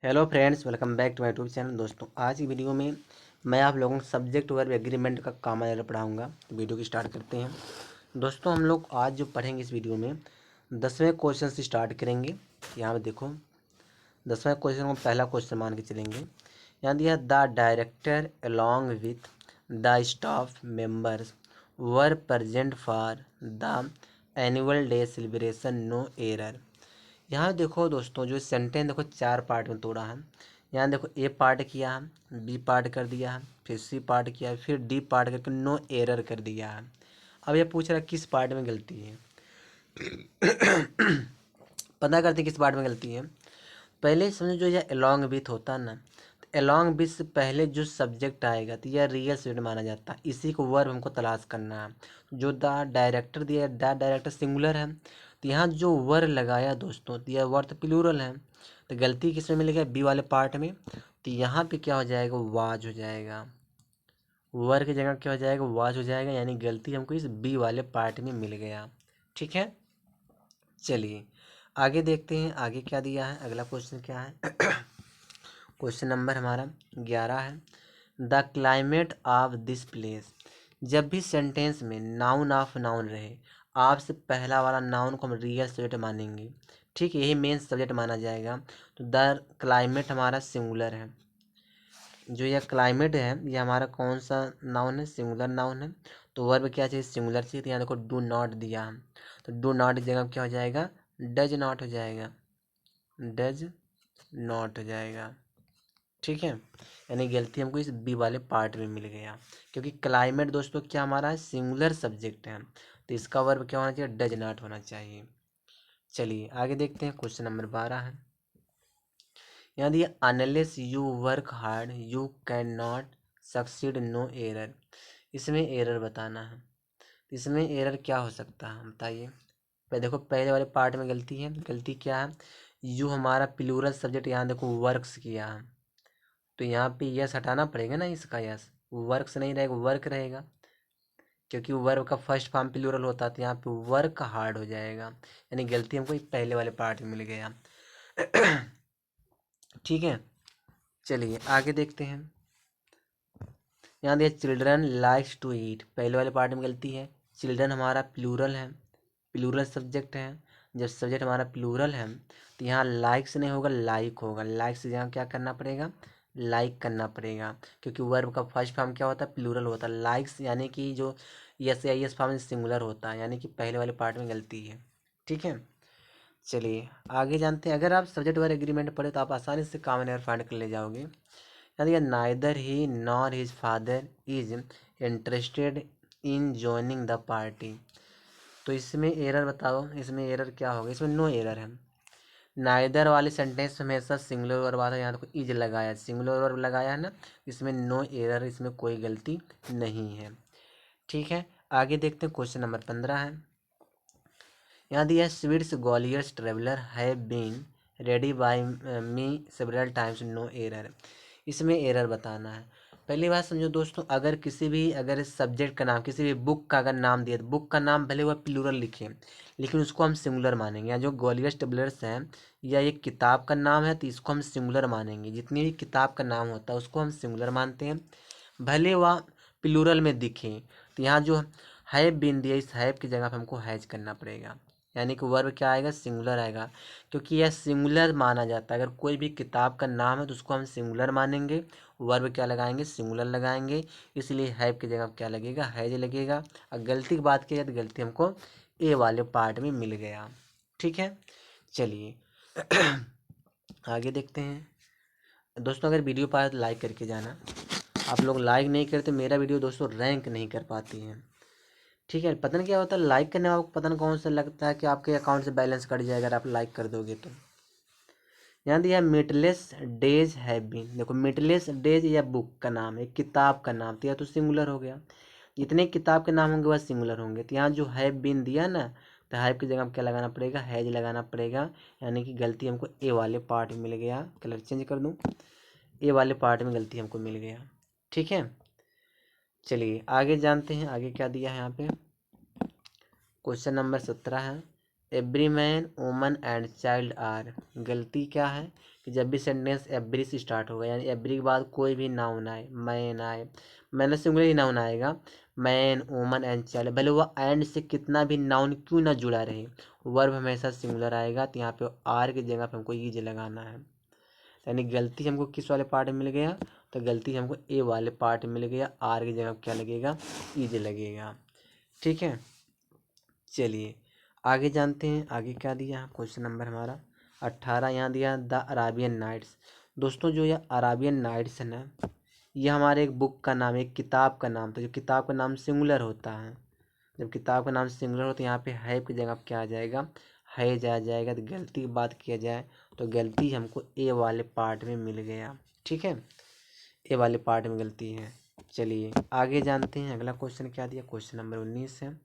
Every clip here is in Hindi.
Hello friends, welcome back to my YouTube channel. दोस्तों, आज की वीडियो में मैं आप लोगों को सब्जेक्ट वर्ब एग्रीमेंट का कॉमन एरर पढ़ाऊंगा। तो वीडियो की स्टार्ट करते हैं। दोस्तों, हम लोग आज जो पढ़ेंगे इस वीडियो में 10वें क्वेश्चन से स्टार्ट करेंगे। यहाँ पे देखो, 10वें क्वेश्चन को पहला क्वेश्चन मान के चलेंगे। यहाँ दिया the director along with the staff members were present for the annual day celebration, no error. यहाँ देखो दोस्तों, जो सेंटेंस देखो चार पार्ट में तोड़ा है। यहाँ देखो ए पार्ट किया है, बी पार्ट कर दिया है, फिर सी पार्ट किया है, फिर डी पार्ट करके नो एरर कर दिया है। अब ये पूछ रहा है किस पार्ट में गलती है। पता करते किस पार्ट में गलती है। पहले समझो, जो यह अलॉन्ग विथ होता है ना, तो अलॉन्ग विथ से पहले जो सब्जेक्ट आएगा तो यह रियल सब्जेक्ट माना जाता है। इसी को वर्ब हमको तलाश करना है। जो द डायरेक्टर दिया है, द डायरेक्टर सिंगुलर है, तो यहाँ जो वर लगाया दोस्तों, तो यह वर तो प्लूरल है। तो गलती किस में मिलेगा? बी वाले पार्ट में। तो यहाँ पे क्या हो जाएगा? वाज हो जाएगा। वर की जगह क्या हो जाएगा? वाज हो जाएगा। यानी गलती हमको इस बी वाले पार्ट में मिल गया। ठीक है, चलिए आगे देखते हैं आगे क्या दिया है। अगला क्वेश्चन क्या है? क्वेश्चन नंबर हमारा 11 है। The climate of this place. जब भी सेंटेंस में नाउन ऑफ नाउन रहे, आप से पहला वाला नाउन को हम रियल सब्जेक्ट मानेंगे। ठीक है, यही मेन सब्जेक्ट माना जाएगा। तो द क्लाइमेट हमारा सिंगुलर है। जो यह क्लाइमेट है, ये हमारा कौन सा नाउन है? सिंगुलर नाउन है। तो वर्ब क्या चाहिए? सिंगुलर चाहिए। तो यहाँ देखो डू नॉट दिया है, तो डू नॉट की जगह क्या हो जाएगा? डज नॉट हो जाएगा। डज नॉट हो जाएगा। ठीक है, यानी गलती हमको इस बी वाले पार्ट में मिल गया। क्योंकि क्लाइमेट दोस्तों क्या हमारा है? सिंगुलर सब्जेक्ट है, तो इसका वर्ब क्या होना चाहिए? डज नॉट होना चाहिए। चलिए आगे देखते हैं। क्वेश्चन नंबर 12 है। यहाँ दिया unless you work hard you can not succeed, no error. इसमें एरर बताना है। इसमें एरर क्या हो सकता है बताइए। पहले देखो, पहले वाले पार्ट में गलती है। गलती क्या है? यू हमारा प्लूरल सब्जेक्ट, यहाँ देखो वर्क्स किया है, तो यहाँ पे यस हटाना पड़ेगा ना। इसका यस वर्क्स नहीं रहेगा, वर्क रहेगा। क्योंकि वर्ब का फर्स्ट फॉर्म प्लूरल होता है, तो यहाँ पे वर्क हार्ड हो जाएगा। यानी गलती हमको पहले वाले पार्ट में मिल गया। ठीक है, चलिए आगे देखते हैं। यहाँ दिया चिल्ड्रन लाइक्स टू ईट। पहले वाले पार्ट में गलती है। चिल्ड्रन हमारा प्लूरल है, प्लूरल सब्जेक्ट है। जब सब्जेक्ट हमारा प्लूरल है, तो यहाँ लाइक्स नहीं होगा, लाइक होगा। लाइक से यहाँ क्या करना पड़ेगा? लाइक करना पड़ेगा। क्योंकि वर्ब का फर्स्ट फॉर्म क्या होता है? प्लूरल होता है। लाइक्स यानी कि जो यस या यस फॉर्म सिंगुलर होता है, यानी कि पहले वाले पार्ट में गलती है। ठीक है, चलिए आगे जानते हैं। अगर आप सब्जेक्ट वर्ब एग्रीमेंट पढ़े तो आप आसानी से कॉमन एरर फाइंड कर ले जाओगे। यानी neither he nor his father is interested in joining the party. तो इसमें एरर बताओ, इसमें एरर क्या होगा? इसमें नो एरर है। नाइदर वाले सेंटेंस में हमेशा सिंगुलर वर्ब आता है। यहाँ देखो इज लगाया, सिंगुलर वर्ब लगाया है ना, इसमें नो एरर, इसमें कोई गलती नहीं है। ठीक है, आगे देखते हैं। क्वेश्चन नंबर 15 है। यहाँ दिया है sweets Gwalior's traveller have been ready by me several times, no error. इसमें एरर बताना है। पहली बात समझो दोस्तों, अगर किसी भी अगर सब्जेक्ट का नाम, किसी भी बुक का अगर नाम दिया, तो बुक का नाम भले वह प्लूरल लिखे, लेकिन उसको हम सिंगुलर मानेंगे। या जो ग्वालियर ट्रेवलर्स हैं, या एक किताब का नाम है, तो इसको हम सिंगुलर मानेंगे। जितनी भी किताब का नाम होता है उसको हम सिंगुलर मानते हैं, भले वह प्लूरल में दिखे। तो यहाँ जो हैव बीन दिया, इस हैव की जगह पर हमको हैज करना पड़ेगा। यानी कि वर्ब क्या आएगा? सिंगुलर आएगा। क्योंकि यह सिंगुलर माना जाता है। अगर कोई भी किताब का नाम है तो उसको हम सिंगुलर मानेंगे, वर्ब क्या लगाएंगे? सिंगुलर लगाएंगे। इसलिए हैव की जगह क्या लगेगा? हैज लगेगा। और गलती की बात की जाए तो गलती हमको ए वाले पार्ट में मिल गया। ठीक है, चलिए आगे देखते हैं। दोस्तों, अगर वीडियो पाए तो लाइक करके जाना। आप लोग लाइक नहीं करते, मेरा वीडियो दोस्तों रैंक नहीं कर पाती है। ठीक है, पता नहीं क्या होता है, लाइक करने वालों को पता नहीं कौन सा लगता है कि आपके अकाउंट से बैलेंस कट जाएगा अगर आप लाइक कर दोगे तो। यहाँ दिया मीटलेस डेज हैव बीन। देखो मीटलेस डेज या बुक का नाम है, किताब का नाम, तो यह तो सिंगुलर हो गया। जितने किताब के नाम होंगे वह सिंगुलर होंगे। तो यहाँ जो हैव बीन दिया ना, तो हैव की जगह क्या लगाना पड़ेगा? हैज लगाना पड़ेगा। यानी कि गलती हमको ए वाले पार्ट में मिल गया। कलर चेंज कर दूँ, ए वाले पार्ट में गलती हमको मिल गया। ठीक है, चलिए आगे जानते हैं आगे क्या दिया है। यहाँ पे क्वेश्चन नंबर 17 है। Every man woman and child are. गलती क्या है कि जब भी सेंटेंस एवरी से स्टार्ट होगा, यानी एवरी के बाद कोई भी नाउन आए, मैन आए, मैंने सिंगुलर ही नाउन आएगा, मैन वुमन एंड चाइल्ड, भले वो एंड से कितना भी नाउन क्यों ना जुड़ा रहे, वर्ब हमेशा सिंगुलर आएगा। तो यहाँ पे आर की जगह पे हमको ईज लगाना है। यानी गलती हमको किस वाले पार्ट में मिल गया, तो गलती हमको ए वाले पार्ट में मिल गया, आर की जगह क्या लगेगा, ईज लगेगा। ठीक है, चलिए आगे जानते हैं आगे क्या दिया। क्वेश्चन नंबर हमारा 18 यहाँ दिया द अराबियन नाइट्स। दोस्तों जो यह अराबियन नाइट्स है ना, यह हमारे एक बुक का नाम, एक किताब का नाम था। जो किताब का नाम सिंगुलर होता है, जब किताब का नाम सिंगुलर हो तो यहाँ पे हैव की जगह क्या आ जाएगा, हैज आ जाएगा। तो गलती की बात किया जाए तो गलती हमको ए वाले पार्ट में मिल गया। ठीक है, ए वाले पार्ट में गलती है। चलिए आगे जानते हैं अगला क्वेश्चन क्या दिया। क्वेश्चन नंबर 19 है,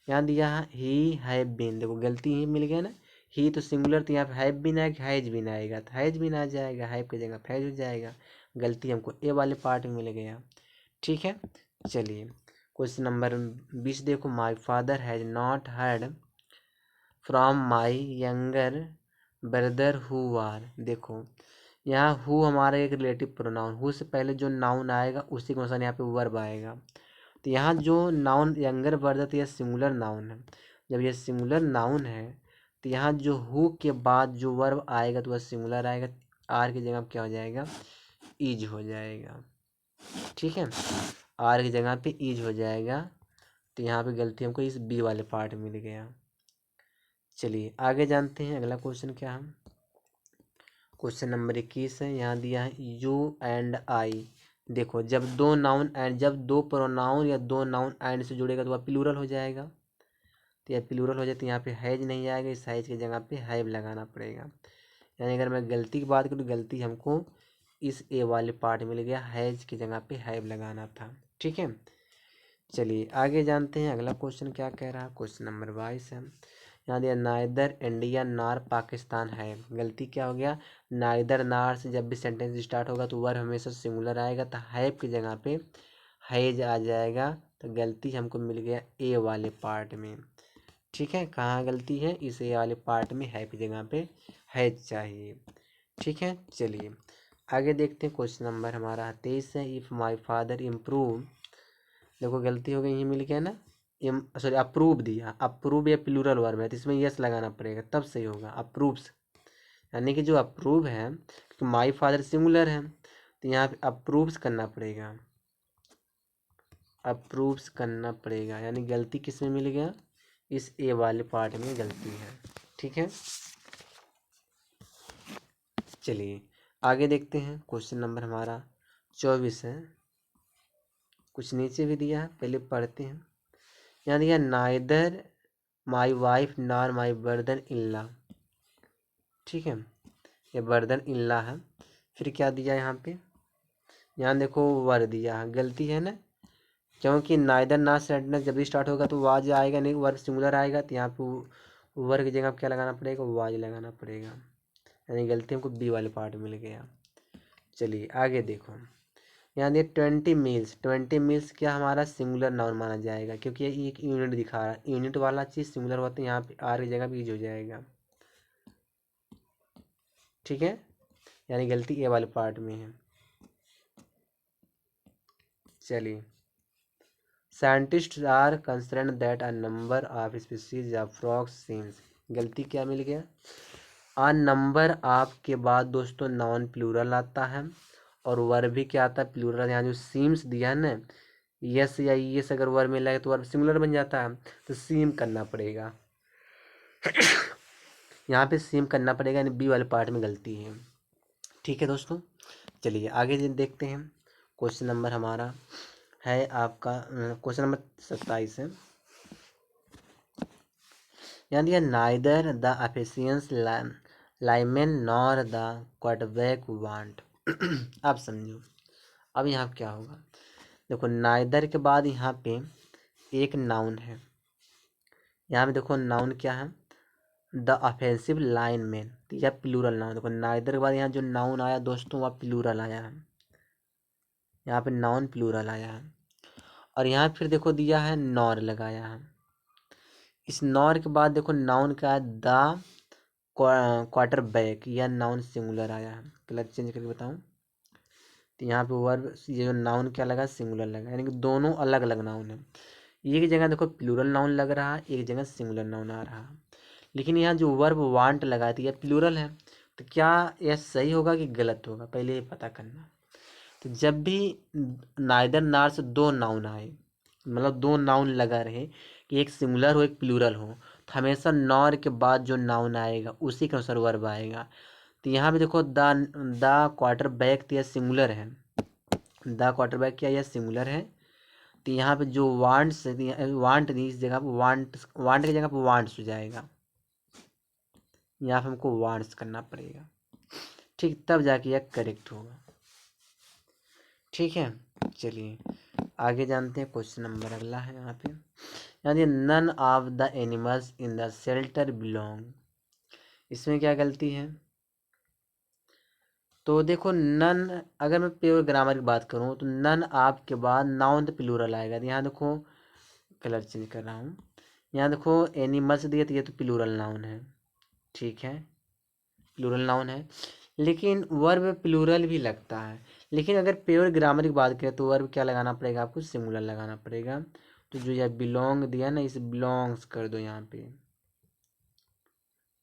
यहाँ दिया है ही हैव बीन। देखो गलती ही मिल गया ना, ही तो सिंगुलर, तो यहाँ पे हैव बीन आएगा, हैज बीन आएगा, तो हैज बीन आ जाएगा, हैव की जगह हैज हो जाएगा। गलती हमको ए वाले पार्ट में मिल गया। ठीक है, चलिए क्वेश्चन नंबर 20 देखो, my father has not heard from my younger brother who are. देखो यहाँ हु हमारा एक रिलेटिव प्रोनाउन, हु से पहले जो नाउन आएगा उसी के अनुसार यहाँ पे वर्ब आएगा। तो यहाँ जो नाउन यंगर ब्रदर, तो यह सिंगुलर नाउन है। जब यह सिंगुलर नाउन है तो यहाँ जो हु के बाद जो वर्ब आएगा तो वह सिंगुलर आएगा, आर की जगह क्या हो जाएगा, ईज हो जाएगा। ठीक है, आर की जगह पे ईज हो जाएगा। तो यहाँ पे गलती हमको इस बी वाले पार्ट में मिल गया। चलिए आगे जानते हैं अगला क्वेश्चन क्या है। क्वेश्चन नंबर 21 है, यहाँ दिया है यू एंड आई। देखो जब दो प्रोनाउन या दो नाउन एंड से जुड़ेगा तो वह प्लूरल हो जाएगा। तो यह प्लूरल हो जाए तो यहाँ पे हैज नहीं आएगा, इस हैज की जगह पे हैव लगाना पड़ेगा। यानी अगर मैं गलती की बात करूँ तो गलती हमको इस ए वाले पार्ट में मिल गया, हैज की जगह पे हैव लगाना था। ठीक है, चलिए आगे जानते हैं अगला क्वेश्चन क्या कह रहा है। क्वेश्चन नंबर 22 है, यहाँ दिया नाइदर इंडिया नार पाकिस्तान है। गलती क्या हो गया, नाइदर नार से जब भी सेंटेंस स्टार्ट होगा तो वर्ब हमेशा सिंगुलर आएगा, तो हैव की जगह पे हैज आ जाएगा। तो गलती हमको मिल गया ए वाले पार्ट में। ठीक है, कहाँ गलती है, इस ए वाले पार्ट में हैव की जगह पे हैज चाहिए। ठीक है, चलिए आगे देखते हैं। क्वेश्चन नंबर हमारा 23 है, इफ़ माई फादर इम्प्रूव। देखो गलती हो गई, ये मिल गया ना, सॉरी अप्रूव दिया, अप्रूव या प्लूरल वर्ब है तो इसमें यस लगाना पड़ेगा तब सही होगा, अप्रूव्स। यानी कि जो अप्रूव है, क्योंकि माई फादर सिंगुलर है तो यहाँ पे अप्रूव्स करना पड़ेगा, अप्रूव्स करना पड़ेगा। यानी गलती किस में मिल गया, इस ए वाले पार्ट में गलती है। ठीक है, चलिए आगे देखते हैं। क्वेश्चन नंबर हमारा 24 है, कुछ नीचे भी दिया है, पहले पढ़ते हैं। यहाँ दिया neither my wife nor my brother in law. ठीक है, ये ब्रदर इन लॉ है। फिर क्या दिया यहाँ पे, यहाँ देखो वर दिया है, गलती है ना, क्योंकि नाइदर ना सेंटेंस जब भी स्टार्ट होगा तो वाज आएगा नहीं, वर्ब सिंगुलर आएगा। तो यहाँ पे वर की जगह क्या लगाना पड़ेगा, वाज लगाना पड़ेगा। यानी गलती हमको बी वाले पार्ट में मिल गया। चलिए आगे देखो, यहाँ दिया 20 मील्स। 20 मील्स क्या हमारा सिंगुलर नाउन माना जाएगा, क्योंकि ये एक यूनिट दिखा रहा है, यूनिट वाला चीज़ सिंगुलर होता है, यहाँ पे आर की जगह भी यूज हो जाएगा। ठीक है, यानी गलती ए वाले पार्ट में है। चलिए, scientist are concern that a number of species of frogs seems. गलती क्या मिल गया, आ नंबर ऑफ के बाद दोस्तों नाउन प्लूरल आता है और वर्ब भी क्या आता है, प्लूरल। यहाँ जो सीम्स दिया है ना, यस या यस अगर वर्ब में लगे तो वर्ब सिंगुलर बन जाता है, तो सीम करना पड़ेगा। यहाँ पे सेम करना पड़ेगा, यानी बी वाले पार्ट में गलती है। ठीक है दोस्तों, चलिए आगे देखते हैं। क्वेश्चन नंबर हमारा है आपका क्वेश्चन नंबर 27 है, यहाँ दिया neither the efficiency Lyman nor the quarterback want. अब समझो, अब यहाँ क्या होगा, देखो नाइदर के बाद यहाँ पे एक नाउन है, यहाँ पे देखो नाउन क्या है, द ऑफेंसिव लाइन मैन। तो यह प्लूरल नाउन, देखो नाइदर के बाद यहाँ जो नाउन आया दोस्तों वह प्लूरल आया है, यहाँ पे नाउन प्लूरल आया है। और यहाँ फिर देखो दिया है नॉर लगाया है, इस नॉर के बाद देखो नाउन का है द क्वार्टर बैक, यह नाउन सिंगुलर आया है। कलर चेंज करके बताऊं तो यहाँ पे वर्ब, ये जो नाउन क्या लगा, सिंगुलर लगा, यानी कि दोनों अलग अलग नाउन है। एक जगह देखो प्लूरल नाउन लग रहा है, एक जगह सिंगुलर नाउन आ रहा है। लेकिन यहाँ जो वर्ब वांट लगा थी, यह प्लूरल है, तो क्या यह सही होगा कि गलत होगा, पहले ये पता करना। तो जब भी नाइदर नार से दो नाउन आए, मतलब दो नाउन लगा रहे कि एक सिंगुलर हो एक प्लूरल हो, तो हमेशा नॉर के बाद जो नाउन आएगा उसी के अनुसार वर्ब आएगा। तो यहाँ पे देखो द क्वार्टर बैक, तो यह सिंगुलर है, द क्वार्टर बैक क्या यह सिंगुलर है। तो यहाँ पे जो वांट्स वांट नहीं, इस जगह पे वांट, वांट की जगह पे वांट्स हो जाएगा, यहाँ पे हमको वांट्स करना पड़ेगा, ठीक, तब जाके यह करेक्ट होगा। ठीक है, चलिए आगे जानते हैं। क्वेश्चन नंबर अगला है यहाँ पे, यानी none of the animals in the shelter belong, इसमें क्या गलती है। तो देखो नन, अगर मैं प्योर ग्रामर की बात करूँ तो नन ऑफ के बाद नाउन तो प्लूरल आएगा। तो यहाँ देखो कलर चेंज कर रहा हूँ, यहाँ देखो एनिमल्स दिया तो ये तो प्लूरल नाउन है, ठीक है, प्लूरल नाउन है, लेकिन वर्ब प्लूरल भी लगता है। लेकिन अगर प्योर ग्रामर की बात करें तो वर्ब क्या लगाना पड़ेगा आपको, सिंगुलर लगाना पड़ेगा। तो जो यह बिलोंग दिया ना, इसे बिलोंग्स कर दो यहाँ पे।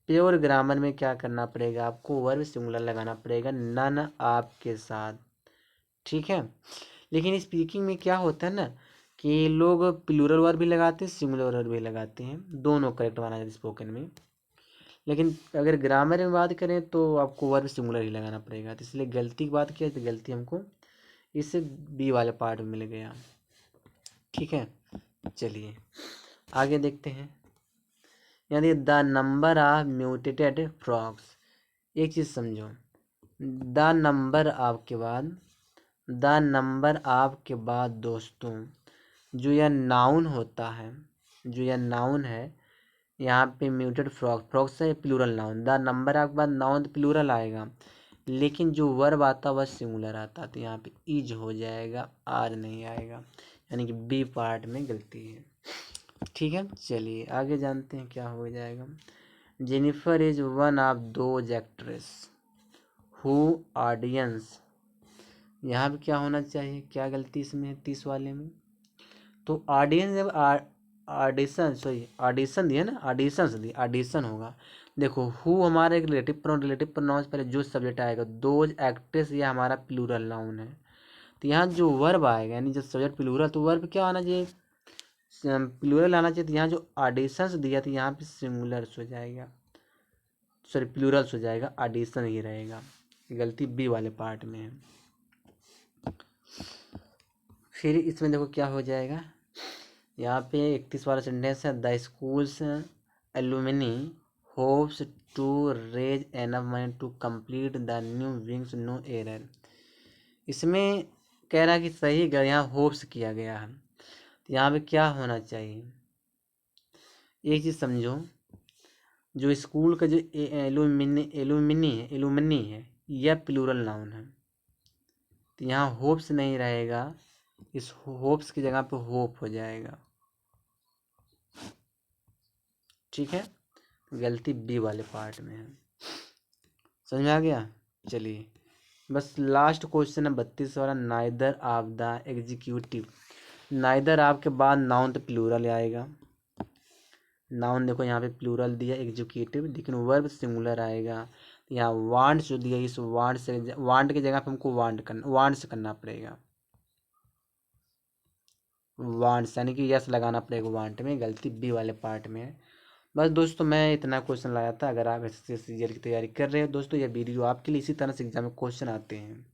प्योर ग्रामर में क्या करना पड़ेगा आपको, वर्ब सिंगुलर लगाना पड़ेगा नन आपके साथ, ठीक है। लेकिन स्पीकिंग में क्या होता है ना कि लोग प्लूरल वर्ब भी लगाते हैं, सिंगुलर वर्ब भी लगाते हैं, दोनों करेक्ट माना जाता है स्पोकन में। लेकिन अगर ग्रामर में बात करें तो आपको वर्ब सिंगुलर ही लगाना पड़ेगा। तो इसलिए गलती की बात किया तो गलती हमको इस बी वाले पार्ट में मिल गया, ठीक है। चलिए आगे देखते हैं, यानी the number of mutated frogs, एक चीज़ समझो, द नंबर ऑफ के बाद, द नंबर ऑफ के बाद दोस्तों जो यह नाउन होता है, जो यह नाउन है, यहाँ पे म्यूटेड फ्रॉग, फ्रॉग से plural noun, the number of के बाद नाउन तो प्लूरल आएगा, लेकिन जो वर्ब आता वह सिंगुलर आता, तो यहाँ पे इज हो जाएगा, आर नहीं आएगा, यानी कि बी पार्ट में गलती है, ठीक है। चलिए आगे जानते हैं क्या हो जाएगा। Jennifer is one of those actress who audience, यहाँ पे क्या होना चाहिए, क्या गलती इसमें है 30 वाले में। तो ऑडियंस जब ऑडिशन, सॉरी ऑडिशन दिया ना, ऑडिशन से दिया, ऑडिशन होगा। देखो हु हमारा एक रिलेटिव प्रोनाउन, रिलेटिव प्रोनाउन से पहले जो सब्जेक्ट आएगा, दोज एक्ट्रेस ये हमारा प्लूरल नाउन है। तो यहाँ जो वर्ब आएगा, यानी जो सब्जेक्ट प्लूरल, तो वर्ब क्या आना चाहिए, प्लूरल आना चाहिए। तो यहाँ जो ऑडिशंस दिया तो यहाँ पे सिंगुलर्स हो जाएगा, सॉरी प्लूरल्स हो जाएगा, ऑडिशन ही रहेगा, गलती बी वाले पार्ट में है। फिर इसमें देखो क्या हो जाएगा, यहाँ पे 31 वाला सेंटेंस है, the school's alumni hopes to raise enough money to complete the new wings no error. इसमें कह रहा है कि सही यहाँ होप्स किया गया है, तो यहाँ पे क्या होना चाहिए, एक चीज़ समझो, जो स्कूल का जो एलुमिनी है यह प्लूरल नाउन है, तो यहाँ होप्स नहीं रहेगा, इस होप्स की जगह पे होप हो जाएगा, ठीक है। गलती बी वाले पार्ट में है, समझ में आ गया। चलिए बस लास्ट क्वेश्चन है 32 वाला, neither of the executive, neither of के बाद नाउन तो प्लूरल आएगा, नाउन देखो यहाँ पे प्लूरल दिया एग्जीक्यूटिव, लेकिन वर्ब सिंगुलर आएगा। यहाँ वांट जो दिया, इस वांट से, वांट की जगह पे हमको वांट से करना पड़ेगा, वांट्स यानी कि यस लगाना पड़ेगा वांट में, गलती बी वाले पार्ट में है। बस दोस्तों मैं इतना क्वेश्चन लाया था। अगर आप एसएससी सीजीएल की तैयारी कर रहे हो दोस्तों, यह वीडियो आपके लिए, इसी तरह से एग्जाम में क्वेश्चन आते हैं।